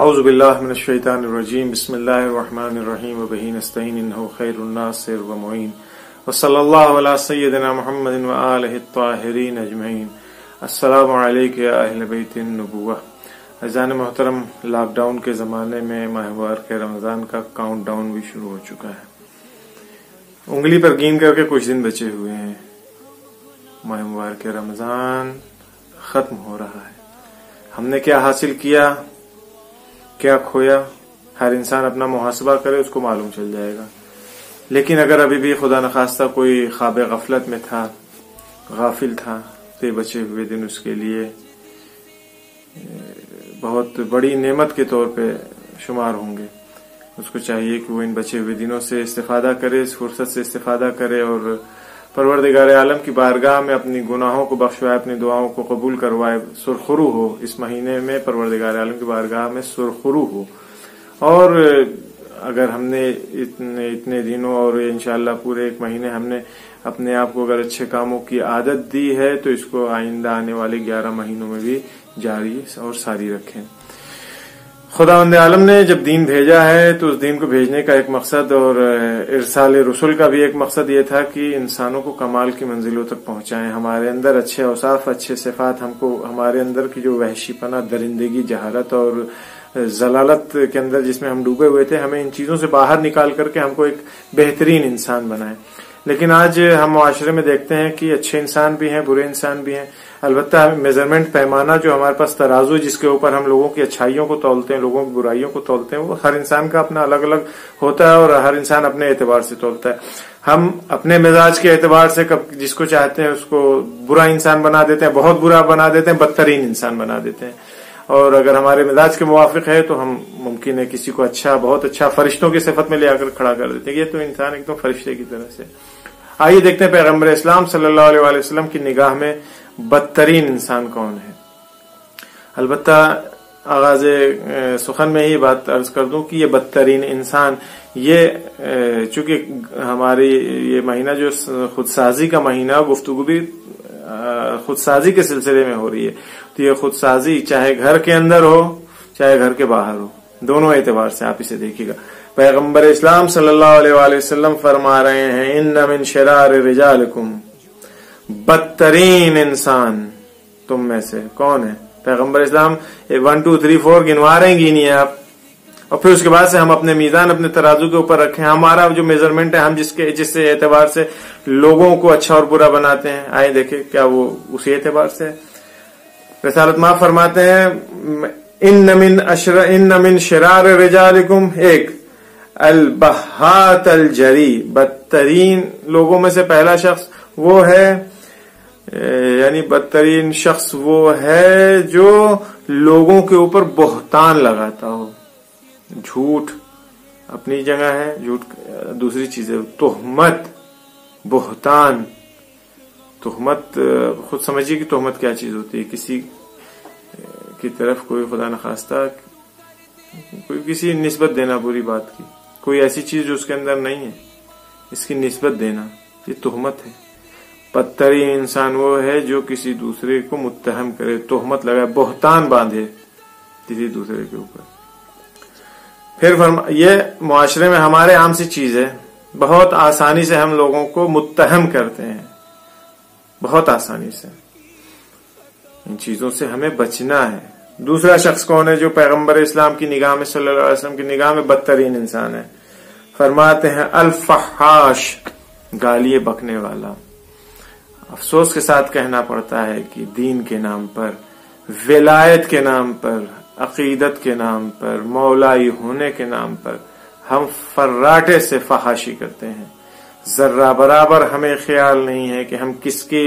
اعوذ باللہ من الشیطان الرجیم بسم اللہ الرحمن الرحیم وبہ نستعین انہ خیر الناصر ومعین وصلی اللہ علی سیدنا محمد وآلہ الطاہرین اجمعین۔ السلام علیکم یا اہل بیت النبوہ۔ عزیزان محترم، لاک ڈاؤن کے زمانے میں ماہ مبارک رمضان کا کاؤنٹ ڈاؤن بھی شروع ہو چکا ہے۔ انگلی پر گین کر کے کچھ دن بچے ہوئے ہیں، ماہ مبارک رمضان ختم ہو رہا ہے۔ ہم نے کیا حاصل کیا، کیا کھویا، ہر انسان اپنا محاسبہ کرے، اس کو معلوم چل جائے گا۔ لیکن اگر ابھی بھی خدا نخواستہ کوئی خواب غفلت میں تھا، غافل تھا، تو بچے ہوئے دن اس کے لیے بہت بڑی نعمت کے طور پہ شمار ہوں گے۔ اس کو چاہیے کہ وہ ان بچے ہوئے دنوں سے استفادہ کرے، اس فرصت سے استفادہ کرے اور پروردگار عالم کی بارگاہ میں اپنی گناہوں کو بخشوائے، اپنی دعاؤں کو قبول کروائے، سرخرو ہو اس مہینے میں، پروردگار عالم کی بارگاہ میں سرخرو ہو۔ اور اگر ہم نے اتنے دنوں اور انشاءاللہ پورے ایک مہینے ہم نے اپنے آپ کو اگر اچھے کاموں کی عادت دی ہے تو اس کو آئندہ آنے والے 11 مہینوں میں بھی جاری اور ساری رکھیں۔ خداوند عالم نے جب دین بھیجا ہے تو اس دین کو بھیجنے کا ایک مقصد اور ارسال رسول کا بھی ایک مقصد یہ تھا کہ انسانوں کو کمال کی منزلوں تک پہنچائیں۔ ہمارے اندر اچھے اوصاف، اچھے صفات، ہمارے اندر کی جو وحشی پنا، درندگی، جہالت اور ضلالت کے اندر جس میں ہم ڈوبے ہوئے تھے، ہمیں ان چیزوں سے باہر نکال کر کے ہم کو ایک بہترین انسان بنائیں۔ لیکن آج ہم معاشرے میں دیکھتے ہیں کہ اچھے انسان بھی ہیں، برے انسان بھی ہیں۔ البتہ میجرمنٹ، پیمانہ جو ہمارے پاس ترازو جس کے اوپر ہم لوگوں کی اچھائیوں کو تولتے ہیں، لوگوں کی برائیوں کو تولتے ہیں، وہ ہر انسان کا اپنا الگ الگ ہوتا ہے اور ہر انسان اپنے اعتبار سے تولتا ہے۔ ہم اپنے مزاج کے اعتبار سے جس کو چاہتے ہیں اس کو برا انسان بنا دیتے ہیں، بہت برا بنا دیتے ہیں، بدترین انسان بنا دیتے ہیں۔ اور اگر ہمارے مزاج کے موافق ہے تو ہم ممکن ہے کسی کو اچھا، بہت اچھا، فرشتوں کی صفت میں لے آ کر کھڑا کر دیتے ہیں، یہ تو انسان ایک دم فرشتے کی طرح سے۔ آئیے دیکھتے ہیں پیغمبر اسلام صلی اللہ علیہ وآلہ وسلم کی نگاہ میں بدترین انسان کون ہے۔ البتہ آغاز سخن میں ہی بات عرض کر دوں کہ یہ بدترین انسان، یہ چونکہ ہماری یہ مہینہ جو خودسازی کا مہینہ، گفتگو بھی خودسازی کے سلسلے میں ہو رہی ہے، تو یہ خودسازی چاہے گھر کے اندر ہو چاہے گھر کے باہر ہو، دونوں اعتبار سے آپ اسے دیکھیے گا۔ پیغمبر اسلام صلی اللہ علیہ وآلہ وسلم فرما رہے ہیں، ان من شرار رجالکم، بدترین انسان تم میں سے کون ہے؟ پیغمبر اسلام 1 2 3 4 گنوا رہے ہیں، گنیے آپ، اور پھر اس کے بعد سے ہم اپنے میزان، اپنے ترازو کے اوپر رکھیں۔ ہمارا جو میجرمنٹ ہے، ہم جس سے اعتبار سے لوگوں کو اچھا اور برا بناتے ہیں، آئے دیکھیں کیا وہ اسی اعتبار سے؟ رسالت ماں فرماتے ہیں، ان من شرار رجالکم، ایک البہات الجری، بدترین لوگوں میں سے پہلا شخص وہ ہے، یعنی بدترین شخص وہ ہے جو لوگوں کے اوپر بہتان لگاتا ہو۔ جھوٹ اپنی جگہ ہے، جھوٹ دوسری چیز ہے، تہمت، بہتان۔ تہمت خود سمجھیے کہ تہمت کیا چیز ہوتی ہے، کسی کی طرف کوئی خدا نخواستہ کوئی کسی نسبت دینا بری بات کی، کوئی ایسی چیز جو اس کے اندر نہیں ہے، اس کی نسبت دینا، یہ تہمت ہے۔ بدترین انسان وہ ہے جو کسی دوسرے کو متہم کرے، تہمت لگائے، بہتان باندھے کسی دوسرے کے اوپر۔ پھر یہ معاشرے میں ہمارے عام سی چیز ہے، بہت آسانی سے ہم لوگوں کو متہم کرتے ہیں، بہت آسانی سے۔ ان چیزوں سے ہمیں بچنا ہے۔ دوسرا شخص کون ہے جو پیغمبر اسلام کی نگاہ میں، صلی اللہ علیہ وسلم کی نگاہ میں بدترین انسان ہے؟ فرماتے ہیں الفحاش، گالیے بکنے والا۔ افسوس کے ساتھ کہنا پڑتا ہے کہ دین کے نام پر، ولایت کے نام پر، عقیدت کے نام پر، مولائی ہونے کے نام پر ہم فراٹے سے فحاشی کرتے ہیں۔ ذرہ برابر ہمیں خیال نہیں ہے کہ ہم کس کے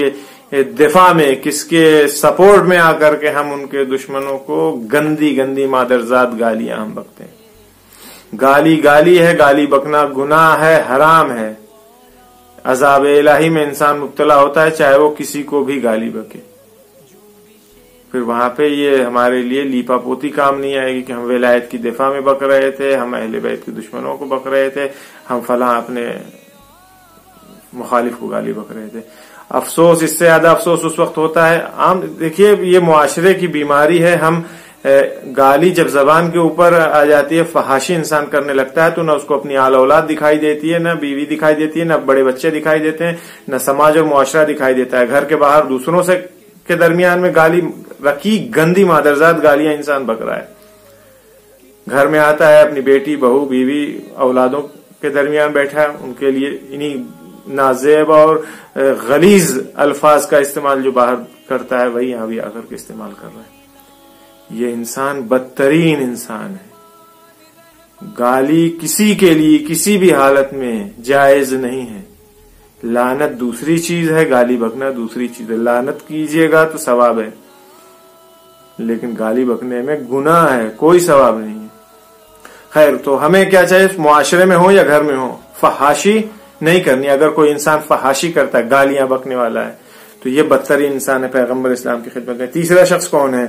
دفاع میں، کس کے سپورٹ میں آ کر کے ہم ان کے دشمنوں کو گندی گندی مادرزاد گالیاں ہم بکتے ہیں۔ گالی ہے، گالی بکنا گناہ ہے، حرام ہے۔ عذاب الہی میں انسان مبتلا ہوتا ہے چاہے وہ کسی کو بھی گالی بکے۔ پھر وہاں پہ یہ ہمارے لیے لیپا پوتی کام نہیں آئے گی کہ ہم ولایت کی دفاع میں بک رہے تھے، ہم اہل بیت کے دشمنوں کو بک رہے تھے، ہم فلاں اپنے مخالف کو گالی بک رہے تھے۔ افسوس، اس سے زیادہ افسوس اس وقت ہوتا ہے، عام دیکھیے یہ معاشرے کی بیماری ہے، ہم گالی جب زبان کے اوپر آ جاتی ہے، فحاشی انسان کرنے لگتا ہے، تو نہ اس کو اپنی آل اولاد دکھائی دیتی ہے، نہ بیوی دکھائی دیتی ہے، نہ بڑے بچے دکھائی دیتے ہیں، نہ سماج اور معاشرہ دکھائی دیتا ہے. گھر کے باہر دوسروں سے کے درمیان میں گالی رکھی گندی مادرزاد گالیاں انسان بک رہا ہے. گھر میں آتا ہے اپنی بیٹی، بہو، بیوی، اولادوں کے درمیان بیٹھا ہے، ان کے لیے انہی نازیب اور غلیظ الفاظ کا استعمال جو باہر کرتا ہے وہی یہاں بھی آ کر کے استعمال کر رہا ہے. یہ انسان بدترین انسان ہے. گالی کسی کے لیے کسی بھی حالت میں جائز نہیں ہے. لعنت دوسری چیز ہے، گالی بکنا دوسری چیز ہے. لعنت کیجیے گا تو ثواب ہے، لیکن گالی بکنے میں گناہ ہے، کوئی ثواب نہیں ہے. خیر، تو ہمیں کیا چاہیے، معاشرے میں ہو یا گھر میں ہو، فحاشی نہیں کرنی. اگر کوئی انسان فحاشی کرتا ہے، گالیاں بکنے والا ہے، تو یہ بدترین انسان ہے پیغمبر اسلام کی خدمت میں. تیسرا شخص کون ہے؟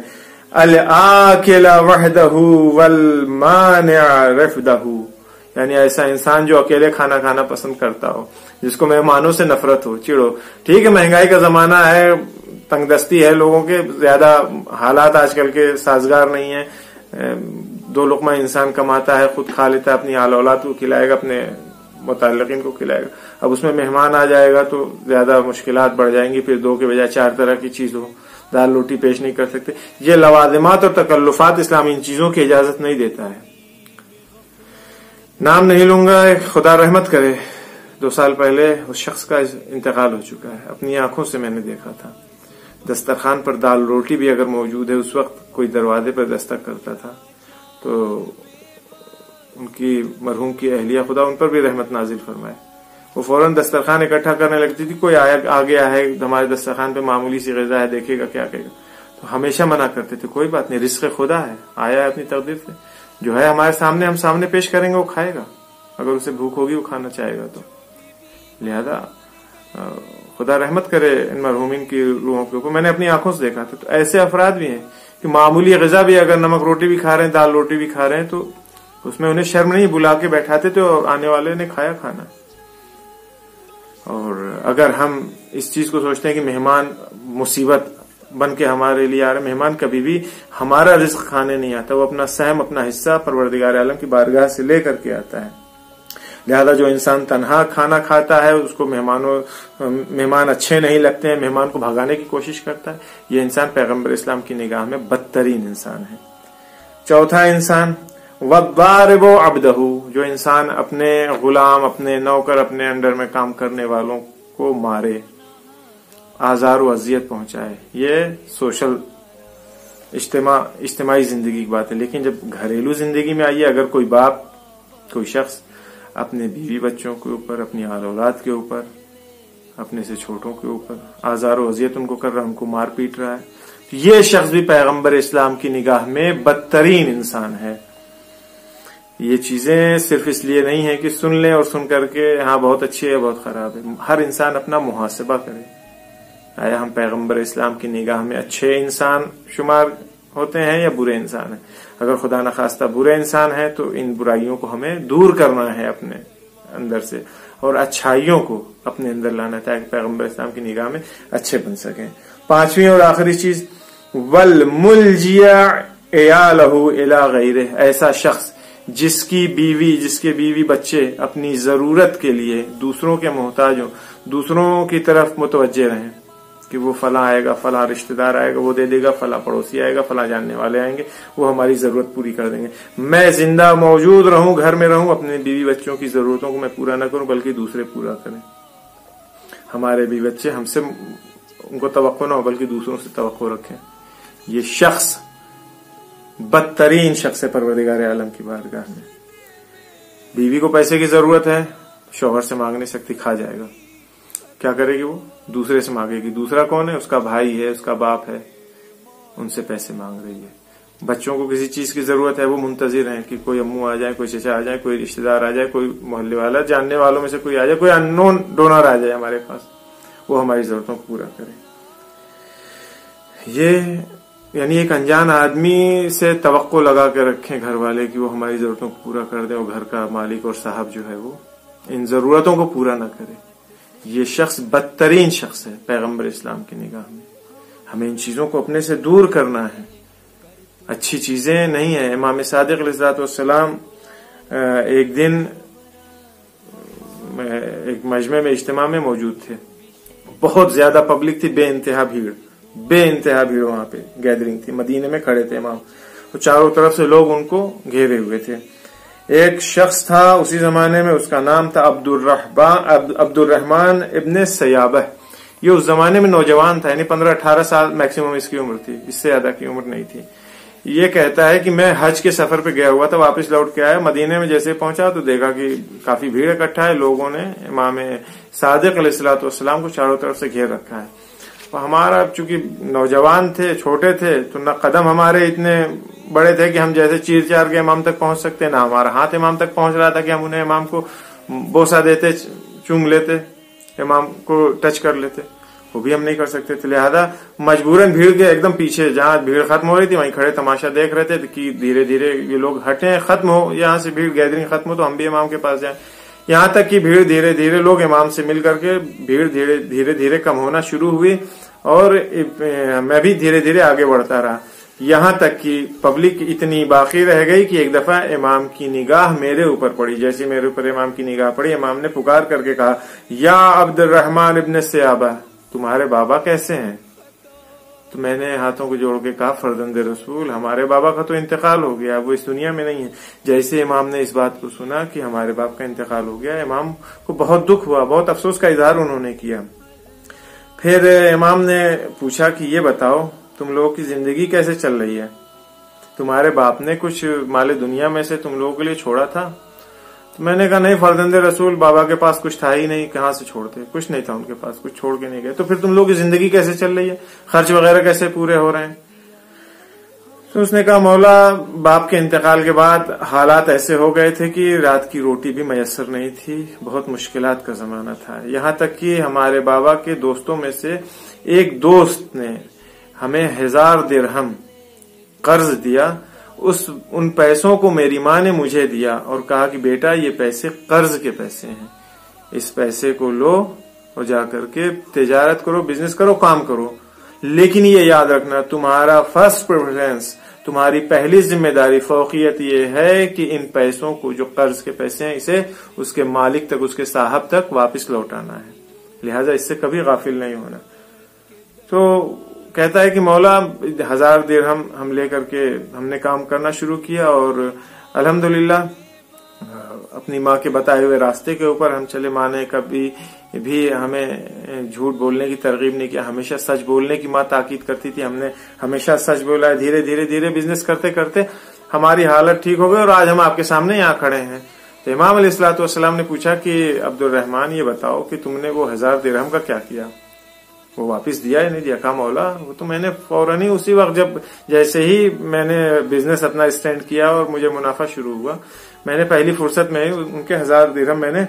الآکل وحدہ والمانع رفدہ، یعنی ایسا انسان جو اکیلے کھانا کھانا پسند کرتا ہو، جس کو مہمانوں سے نفرت ہو، چڑو. ٹھیک ہے، مہنگائی کا زمانہ ہے، تنگ دستی ہے لوگوں کے، زیادہ حالات آج کل کے سازگار نہیں ہیں. 2 لقمہ انسان کماتا ہے، خود کھا لیتا ہے، اپنی آل اولاد کو کھلائے گا، اپنے متعلقین کو کھلائے گا. اب اس میں مہمان آ جائے گا تو زیادہ مشکلات بڑھ جائیں گی. پھر 2 کے بجائے 4 طرح کی چیز ہو، دال روٹی پیش نہیں کر سکتے. یہ لوازمات اور تکلفات اسلام ان چیزوں کی اجازت نہیں دیتا ہے. نام نہیں لوں گا، خدا رحمت کرے، 2 سال پہلے اس شخص کا انتقال ہو چکا ہے. اپنی آنکھوں سے میں نے دیکھا تھا. دسترخوان پر دال روٹی بھی اگر موجود ہے، اس وقت کوئی دروازے پر دستک کرتا تھا تو ان کی مرحوم کی اہلیہ، خدا ان پر بھی رحمت نازل فرمائے، وہ فوراً دسترخوان اکٹھا کرنے لگتی تھی. کوئی آ گیا ہے ہمارے دسترخوان پہ، معمولی سی غذا ہے، دیکھے گا کیا کہے گا. تو ہمیشہ منع کرتے تھے، کوئی بات نہیں، رزق خدا ہے، آیا ہے اپنی تقدیر سے، جو ہے ہمارے سامنے، ہم سامنے پیش کریں گے، وہ کھائے گا. اگر اسے بھوک ہوگی وہ کھانا چاہے گا. تو لہذا خدا رحمت کرے ان مرحومین کی روحوں کے اوپر. میں نے اپنی آنکھوں سے دیکھا تھا. تو ایسے افراد بھی ہیں کہ معمولی غذا بھی، اگر نمک روٹی بھی کھا رہے ہیں، دال روٹی بھی کھا رہے ہیں، تو اس میں انہیں شرم نہیں، بلا کے بیٹھاتے تھے اور آنے والے نے کھایا کھانا. اور اگر ہم اس چیز کو سوچتے ہیں کہ مہمان مصیبت بن کے ہمارے لیے آ رہے، مہمان کبھی بھی ہمارا رزق کھانے نہیں آتا، وہ اپنا سہم، اپنا حصہ پروردگار عالم کی بارگاہ سے لے کر کے آتا ہے. لہذا جو انسان تنہا کھانا کھاتا ہے، اس کو مہمان اچھے نہیں لگتے ہیں، مہمان کو بھگانے کی کوشش کرتا ہے، یہ انسان پیغمبر اسلام کی نگاہ میں بدترین انسان ہے. چوتھا انسان وَالضَّارِبُ عَبْدَهُ، جو انسان اپنے غلام، اپنے نوکر، اپنے انڈر میں کام کرنے والوں کو مارے، آزار و اذیت پہنچائے. یہ سوشل اجتماعی زندگی کی بات ہے. لیکن جب گھریلو زندگی میں آئیے، اگر کوئی باپ، کوئی شخص اپنے بیوی بچوں کے اوپر، اپنی آل اولاد کے اوپر، اپنے سے چھوٹوں کے اوپر آزار و اذیت ان کو کر رہا ہے، ان کو مار پیٹ رہا ہے، یہ شخص بھی پیغمبر اسلام کی نگاہ میں بدترین انسان ہے. یہ چیزیں صرف اس لیے نہیں ہے کہ سن لیں اور سن کر کے ہاں بہت اچھی ہے، بہت خراب ہے. ہر انسان اپنا محاسبہ کرے. آیا ہم پیغمبر اسلام کی نگاہ میں اچھے انسان شمار ہوتے ہیں یا برے انسان ہیں؟ اگر خدا نخواستہ برے انسان ہیں تو ان برائیوں کو ہمیں دور کرنا ہے اپنے اندر سے، اور اچھائیوں کو اپنے اندر لانا ہے تاکہ پیغمبر اسلام کی نگاہ میں اچھے بن سکیں. پانچویں اور آخری چیز وَالْمُلْجِيَ عِيَالَهُ إِلَى غَيْرِهِ، ایسا شخص جس کے بیوی بچے اپنی ضرورت کے لیے دوسروں کے محتاج ہوں، دوسروں کی طرف متوجہ رہیں کہ وہ فلاں آئے گا، فلاں رشتہ دار آئے گا، وہ دے دے گا، فلاں پڑوسی آئے گا، فلاں جاننے والے آئیں گے، وہ ہماری ضرورت پوری کر دیں گے. میں زندہ موجود رہوں، گھر میں رہوں، اپنے بیوی بچوں کی ضرورتوں کو میں پورا نہ کروں بلکہ دوسرے پورا کریں. ہمارے بیوی بچے ہم سے ان کو توقع نہ ہو بلکہ دوسروں سے توقع رکھیں. یہ شخص بدترین شخص ہے پروردگار عالم کی بارگاہ میں. بیوی کو پیسے کی ضرورت ہے، شوہر سے مانگ نہیں سکتی، کھا جائے گا. کیا کرے گی؟ وہ دوسرے سے مانگے گی. دوسرا کون ہے؟ اس کا بھائی ہے، اس کا باپ ہے، ان سے پیسے مانگ رہی ہے. بچوں کو کسی چیز کی ضرورت ہے، وہ منتظر ہیں کہ کوئی امو آ جائے، کوئی چچا آ جائے، کوئی رشتہ دار آ جائے، کوئی محلے والا، جاننے والوں میں سے کوئی آ جائے، کوئی ان نون ڈونر آ جائے ہمارے پاس، وہ ہماری ضرورتوں کو پورا کرے. یہ یعنی ایک انجان آدمی سے توقع لگا کے رکھیں گھر والے کہ وہ ہماری ضرورتوں کو پورا کر دیں، اور گھر کا مالک اور صاحب جو ہے وہ ان ضرورتوں کو پورا نہ کرے. یہ شخص بدترین شخص ہے پیغمبر اسلام کی نگاہ میں. ہمیں ان چیزوں کو اپنے سے دور کرنا ہے. اچھی چیزیں نہیں ہیں. امام صادق علیہ السلام ایک دن ایک مجمع میں اجتماع میں موجود تھے. بہت زیادہ پبلک تھی, بے انتہا بھیڑ وہاں پہ گیدرنگ تھی. مدینے میں کھڑے تھے امام, تو چاروں طرف سے لوگ ان کو گھیرے ہوئے تھے. ایک شخص تھا اسی زمانے میں, اس کا نام تھا عبد الرحمن ابن سیابہ. یہ اس زمانے میں نوجوان تھا, یعنی 15-18 سال میکسیمم اس کی عمر تھی, اس سے زیادہ کی عمر نہیں تھی. یہ کہتا ہے کہ میں حج کے سفر پہ گیا ہوا تھا, واپس لوٹ کے آیا. مدینے میں جیسے پہنچا تو دیکھا کہ کافی بھیڑ اکٹھا ہے. لوگوں نے امام صادق علیہ السلام کو چاروں طرف سے گھیر رکھا ہے. ہمارا چونکہ نوجوان تھے, چھوٹے تھے, تو نہ قدم ہمارے اتنے بڑے تھے کہ ہم جیسے چیر چار کے امام تک پہنچ سکتے, نہ ہمارا ہاتھ امام تک پہنچ رہا تھا کہ ہم انہیں امام کو بوسہ دیتے, چوم لیتے, امام کو ٹچ کر لیتے. وہ بھی ہم نہیں کر سکتے تھے. لہذا مجبوراً بھیڑ کے ایک دم پیچھے, جہاں بھیڑ ختم ہو رہی تھی وہیں کھڑے تماشا دیکھ رہے تھے کہ دھیرے دھیرے یہ لوگ ہٹیں, ختم ہو یہاں سے بھیڑ, گیدرنگ ختم ہو تو ہم بھی امام کے پاس جائیں. یہاں تک کہ بھیڑ دھیرے دھیرے لوگ امام سے مل کر کے بھیڑ دھیرے دھیرے کم ہونا شروع ہوئی, اور میں بھی دھیرے دھیرے آگے بڑھتا رہا. یہاں تک کہ پبلک اتنی باقی رہ گئی کہ ایک دفعہ امام کی نگاہ میرے اوپر پڑی. جیسے میرے اوپر امام کی نگاہ پڑی, امام نے پکار کر کے کہا, یا عبد الرحمن ابن سیابہ, تمہارے بابا کیسے ہیں؟ تو میں نے ہاتھوں کو جوڑ کے کہا, فرزند رسول, ہمارے بابا کا تو انتقال ہو گیا, وہ اس دنیا میں نہیں ہے. جیسے امام نے اس بات کو سنا کہ ہمارے باپ کا انتقال ہو گیا, امام کو بہت دکھ ہوا, بہت افسوس کا اظہار انہوں نے کیا. پھر امام نے پوچھا کہ یہ بتاؤ تم لوگوں کی زندگی کیسے چل رہی ہے؟ تمہارے باپ نے کچھ مال دنیا میں سے تم لوگوں کے لیے چھوڑا تھا؟ تو میں نے کہا, نہیں فرزند رسول, بابا کے پاس کچھ تھا ہی نہیں, کہاں سے چھوڑتے, کچھ نہیں تھا ان کے پاس, کچھ چھوڑ کے نہیں گئے. تو پھر تم لوگوں کی زندگی کیسے چل رہی ہے, خرچ وغیرہ کیسے پورے ہو رہے ہیں؟ تو اس نے کہا, مولا, باپ کے انتقال کے بعد حالات ایسے ہو گئے تھے کہ رات کی روٹی بھی میسر نہیں تھی, بہت مشکلات کا زمانہ تھا. یہاں تک کہ ہمارے بابا کے دوستوں میں سے ایک دوست نے ہمیں 1000 درہم قرض دیا. ان پیسوں کو میری ماں نے مجھے دیا اور کہا کہ بیٹا یہ پیسے قرض کے پیسے ہیں, اس پیسے کو لو اور جا کر کے تجارت کرو, بزنس کرو, کام کرو, لیکن یہ یاد رکھنا تمہارا فرسٹ پریفرنس, تمہاری پہلی ذمہ داری, فوقیت یہ ہے کہ ان پیسوں کو, جو قرض کے پیسے ہیں, اسے اس کے مالک تک, اس کے صاحب تک واپس لوٹانا ہے. لہذا اس سے کبھی غافل نہیں ہونا. تو کہتا ہے کہ مولا 1000 درہم ہم لے کر کے ہم نے کام کرنا شروع کیا, اور الحمدللہ اپنی ماں کے بتائے ہوئے راستے کے اوپر ہم چلے. ماں نے کبھی بھی ہمیں جھوٹ بولنے کی ترغیب نہیں کیا, ہمیشہ سچ بولنے کی ماں تاکید کرتی تھی. ہم نے ہمیشہ سچ بولا ہے. دھیرے دھیرے بزنس کرتے کرتے ہماری حالت ٹھیک ہو گئی, اور آج ہم آپ کے سامنے یہاں کھڑے ہیں. تو امام علیہ الصلوۃ والسلام نے پوچھا کہ عبد الرحمن, یہ بتاؤ کہ تم نے وہ 1000 درہم کا کیا کیا, وہ واپس دیا یا نہیں دیا؟ کہا, مولا, وہ تو میں نے فوراً ہی اسی وقت, جیسے ہی میں نے بزنس اپنا اسٹینڈ کیا اور مجھے منافع شروع ہوا, میں نے پہلی فرصت میں ان کے 1000 درہم میں نے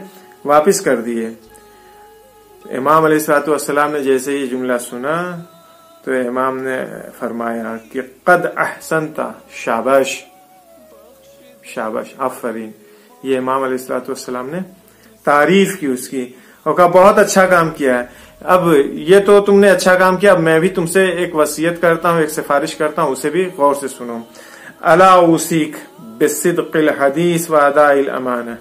واپس کر دیے. امام علیہ الصلوۃ والسلام نے جیسے ہی جملہ سنا تو امام نے فرمایا کہ قد احسنت, شاباش شاباش, آفرین. یہ امام علیہ الصلوۃ والسلام نے تعریف کی اس کی, اور کہا بہت اچھا کام کیا ہے. اب یہ تو تم نے اچھا کام کیا, اب میں بھی تم سے ایک وصیت کرتا ہوں, ایک سفارش کرتا ہوں, اسے بھی غور سے سنو. الا اوصیک بالصدق الحدیث واداء الامانہ,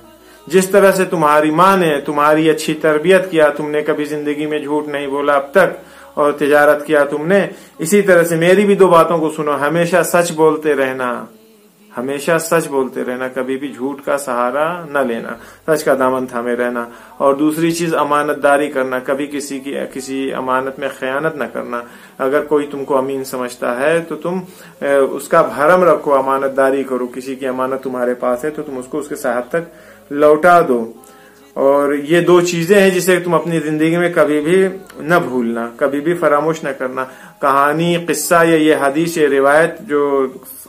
جس طرح سے تمہاری ماں نے تمہاری اچھی تربیت کیا, تم نے کبھی زندگی میں جھوٹ نہیں بولا اب تک, اور تجارت کیا تم نے, اسی طرح سے میری بھی 2 باتوں کو سنو. ہمیشہ سچ بولتے رہنا, ہمیشہ سچ بولتے رہنا, کبھی بھی جھوٹ کا سہارا نہ لینا, سچ کا دامن تھامے رہنا. اور دوسری چیز امانت داری کرنا, کبھی کسی امانت میں خیانت نہ کرنا. اگر کوئی تم کو امین سمجھتا ہے تو تم اس کا بھرم رکھو, امانت داری کرو. کسی کی امانت تمہارے پاس ہے تو تم اس کو اس کے صاحب تک لوٹا دو. اور یہ 2 چیزیں ہیں جسے تم اپنی زندگی میں کبھی بھی نہ بھولنا, کبھی بھی فراموش نہ کرنا. کہانی, قصہ یا یہ حدیث, یہ روایت جو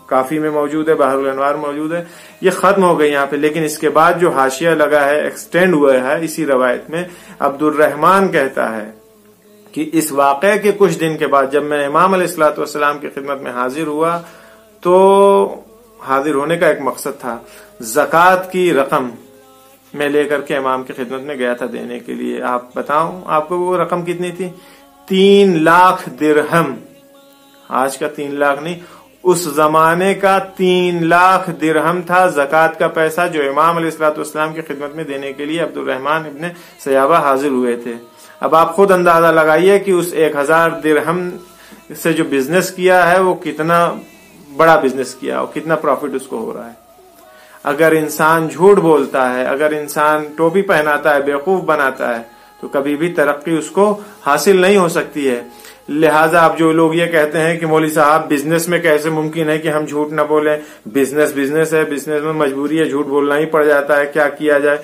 کافی میں موجود ہے, بحر الانوار موجود ہے, یہ ختم ہو گئی یہاں پہ. لیکن اس کے بعد جو حاشیہ لگا ہے, ایکسٹینڈ ہوا ہے اسی روایت میں, عبد الرحمن کہتا ہے کہ اس واقعے کے کچھ دن کے بعد جب میں امام علیہ الصلوۃ والسلام کی خدمت میں حاضر ہوا تو حاضر ہونے کا ایک مقصد تھا, زکوٰۃ کی رقم میں لے کر کے امام کی خدمت میں گیا تھا دینے کے لیے. آپ بتاؤں آپ کو وہ رقم کتنی تھی؟ 3 لاکھ درہم. آج کا 3 لاکھ نہیں, اس زمانے کا 3 لاکھ درہم تھا زکوٰۃ کا پیسہ جو امام علیہ الصلوۃ والسلام کی خدمت میں دینے کے لیے عبد الرحمن ابن سیابہ حاضر ہوئے تھے۔ اب آپ خود اندازہ لگائیے کہ اس 1000 درہم سے جو بزنس کیا ہے وہ کتنا بڑا بزنس کیا اور کتنا پروفٹ اس کو ہو رہا ہے۔ اگر انسان جھوٹ بولتا ہے، اگر انسان ٹوپی پہناتا ہے، بیوقوف بناتا ہے، تو کبھی بھی ترقی اس کو حاصل نہیں ہو سکتی ہے۔ لہٰذا اب جو لوگ یہ کہتے ہیں کہ مولوی صاحب بزنس میں کیسے ممکن ہے کہ ہم جھوٹ نہ بولیں، بزنس ہے، بزنس میں مجبوری ہے، جھوٹ بولنا ہی پڑ جاتا ہے، کیا کیا جائے،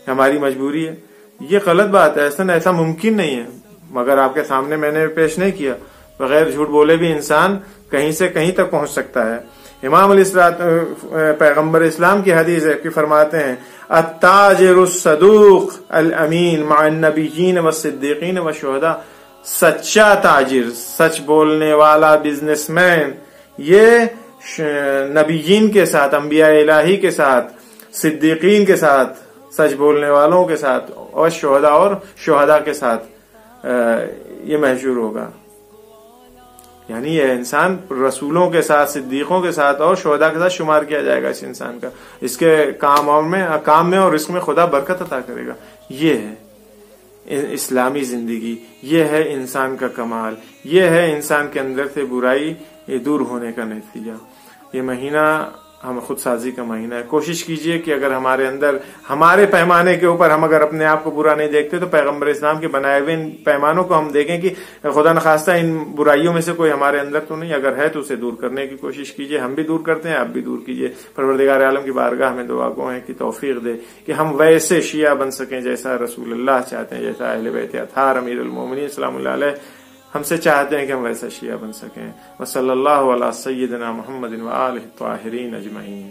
ہماری مجبوری ہے، یہ غلط بات ہے۔ ایسا ممکن نہیں ہے، مگر آپ کے سامنے میں نے پیش نہیں کیا۔ بغیر جھوٹ بولے بھی انسان کہیں سے کہیں تک پہنچ سکتا ہے۔ امام علیہ الصلوۃ پیغمبر اسلام کی حدیث ہے کہ فرماتے ہیں التاجر الصدوق الامین مع النبیین والصدیقین والشہداء، سچا تاجر، سچ بولنے والا بزنس مین، یہ نبیین کے ساتھ، انبیاء الہی کے ساتھ، صدیقین کے ساتھ، سچ بولنے والوں کے ساتھ، اور شہداء کے ساتھ یہ محشور ہوگا۔ یعنی یہ انسان رسولوں کے ساتھ، صدیقوں کے ساتھ اور شہداء کے ساتھ شمار کیا جائے گا۔ اس انسان کا اس کے کام میں اور رزق میں خدا برکت عطا کرے گا۔ یہ ہے اسلامی زندگی، یہ ہے انسان کا کمال، یہ ہے انسان کے اندر سے برائی دور ہونے کا نتیجہ۔ یہ مہینہ ہم خود سازی کا مہینہ ہے۔ کوشش کیجئے کہ اگر ہمارے اندر، ہمارے پیمانے کے اوپر ہم اگر اپنے آپ کو برا نہیں دیکھتے تو پیغمبر اسلام کے بنائے ہوئے ان پیمانوں کو ہم دیکھیں کہ خدا نخواستہ ان برائیوں میں سے کوئی ہمارے اندر تو نہیں، اگر ہے تو اسے دور کرنے کی کوشش کیجئے۔ ہم بھی دور کرتے ہیں، آپ بھی دور کیجئے۔ پروردگار عالم کی بارگاہ میں دعا گو ہیں کہ توفیق دے کہ ہم ویسے شیعہ بن سکیں جیسا رسول اللہ چاہتے ہیں، جیسا اہل بیت اطہار امیر المومنین سلام اللہ علیہ ہم سے چاہتے ہیں کہ ہم ویسا شیعہ بن سکیں۔ وصلی اللہ علی سیدنا محمد و آلہ الطاہرین اجمعین۔